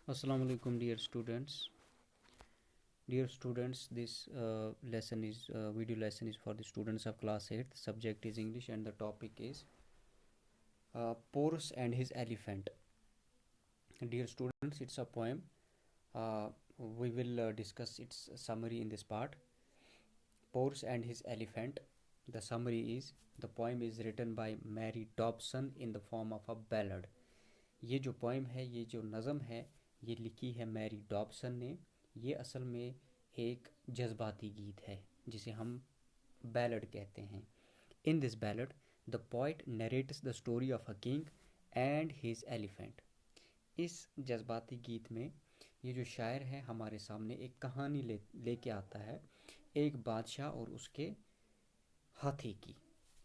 Assalamu alaikum, dear students. Dear students, this lesson is video lesson is for the students of class 8. The subject is English and the topic is Porus and his elephant. Dear students, it's a poem. We will discuss its summary in this part. Porus and his elephant. The summary is the poem is written by Mary Dobson in the form of a ballad. ये जो poem है, ये जो नज़म है, ये लिखी है मैरी डॉब्सन ने। ये असल में एक जज्बाती गीत है जिसे हम बैलड कहते हैं। इन this ballad the poet narrates the story of a king and his elephant. इस जज्बाती गीत में ये जो शायर है हमारे सामने एक कहानी लेके आता है, एक बादशाह और उसके हाथी की।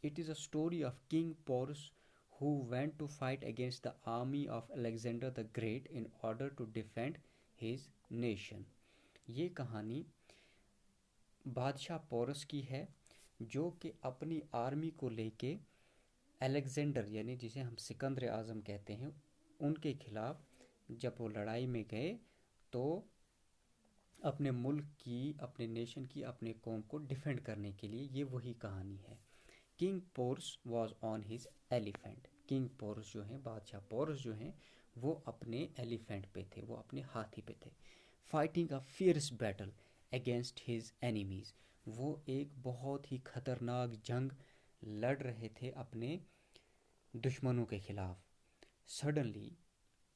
It is a story of king Porus who went to fight against the army of Alexander the Great in order to defend his nation। ये कहानी बादशाह पोरस की है जो कि अपनी आर्मी को लेके अलेक्जेंडर यानी जिसे हम सिकंदर आज़म कहते हैं उनके खिलाफ जब वो लड़ाई में गए तो अपने मुल्क की, अपने नेशन की, अपने कौम को डिफेंड करने के लिए ये वही कहानी है। King Porus was on his elephant. King Porus जो हैं, बादशाह पोरस जो हैं, वो अपने एलिफेंट पे थे, वो अपने हाथी पे थे। Fighting a fierce battle against his enemies. वो एक बहुत ही खतरनाक जंग लड़ रहे थे अपने दुश्मनों के खिलाफ। सडनली,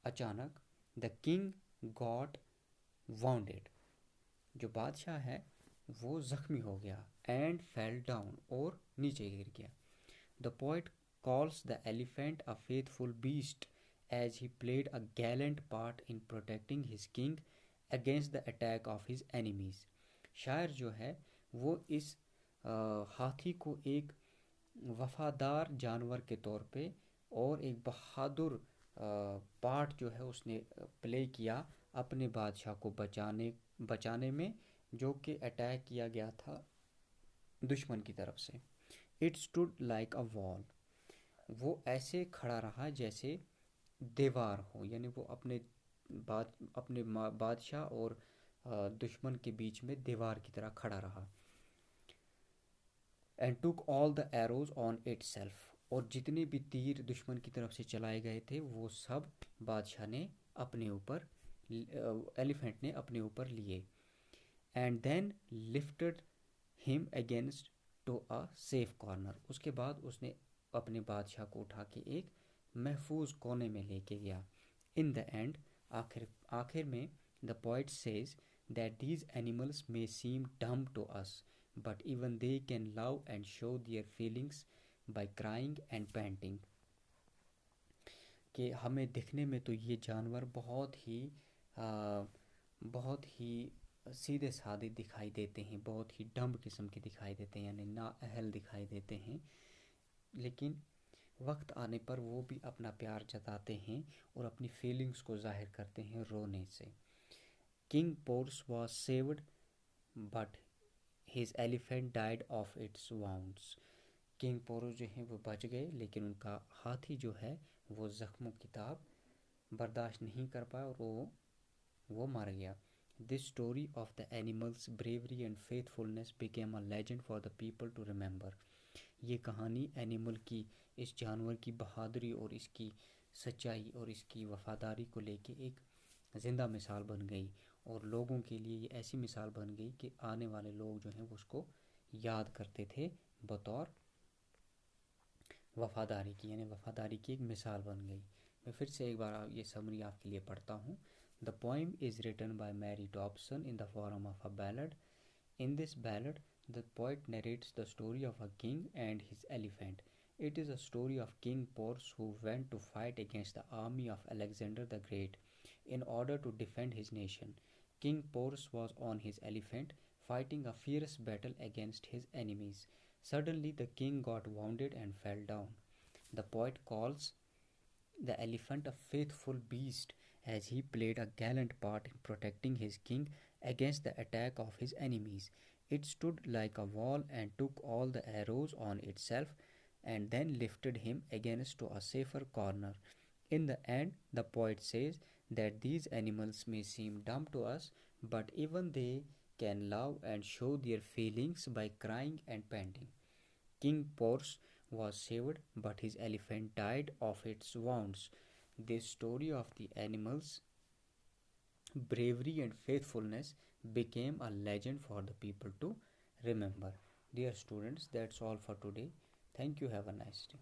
अचानक, द किंग गॉट वाउंडेड। जो बादशाह है वो ज़ख्मी हो गया एंड फेल डाउन और नीचे गिर गया। The poet calls the elephant a faithful beast as he played a gallant part in protecting his king against the attack of his enemies। शायर जो है वो इस हाथी को एक वफादार जानवर के तौर पे और एक बहादुर पार्ट जो है उसने प्ले किया अपने बादशाह को बचाने में, जो कि अटैक किया गया था दुश्मन की तरफ से। It stood like a wall. वो ऐसे खड़ा रहा जैसे दीवार हो, यानी वो अपने बादशाह और दुश्मन के बीच में दीवार की तरह खड़ा रहा। And took all the arrows on it self. और जितने भी तीर दुश्मन की तरफ से चलाए गए थे वो सब बादशाह ने अपने ऊपर, एलिफेंट ने अपने ऊपर लिए। And then lifted him against to a safe corner. उसके बाद उसने अपने बादशाह को उठा के एक महफूज कोने में लेके गया। इन द एंड, आखिर में, the poet says that these animals may seem dumb to us but even they can love and show their feelings by crying and painting. कि हमें दिखने में तो ये जानवर बहुत ही सीधे साधे दिखाई देते हैं, बहुत ही डम्ब किस्म के दिखाई देते हैं, यानी नाअहल दिखाई देते हैं, लेकिन वक्त आने पर वो भी अपना प्यार जताते हैं और अपनी फीलिंग्स को जाहिर करते हैं रोने से। King pores was saved but his elephant died of its wounds. King pores जो हैं वो बच गए, लेकिन उनका हाथी जो है वो ज़ख्मों की ताब बर्दाश्त नहीं कर पाया और वो मर गया। This story of the animals bravery and faithfulness became a legend for the people to remember. ये कहानी एनिमल की, इस जानवर की बहादुरी और इसकी सच्चाई और इसकी वफादारी को लेके एक ज़िंदा मिसाल बन गई और लोगों के लिए ये ऐसी मिसाल बन गई कि आने वाले लोग जो हैं वो उसको याद करते थे बतौर वफादारी की, यानी वफादारी की एक मिसाल बन गई। मैं फिर से एक बार ये समरी आपके लिए पढ़ता हूँ। The poem is written by Mary Dobson in the form of a ballad. In this ballad the poet narrates the story of a king and his elephant. It is a story of King Porus who went to fight against the army of Alexander the Great in order to defend his nation. King Porus was on his elephant, fighting a fierce battle against his enemies. Suddenly, the king got wounded and fell down. The poet calls the elephant a faithful beast as he played a gallant part in protecting his king against the attack of his enemies. It stood like a wall and took all the arrows on itself and then lifted him against to a safer corner. In the end, the poet says that these animals may seem dumb to us, but even they can love and show their feelings by crying and panting. King Porus was saved, but his elephant died of its wounds. This story of the animals' bravery and faithfulness became a legend for the people to remember. Dear students, that's all for today. Thank you. Have a nice day.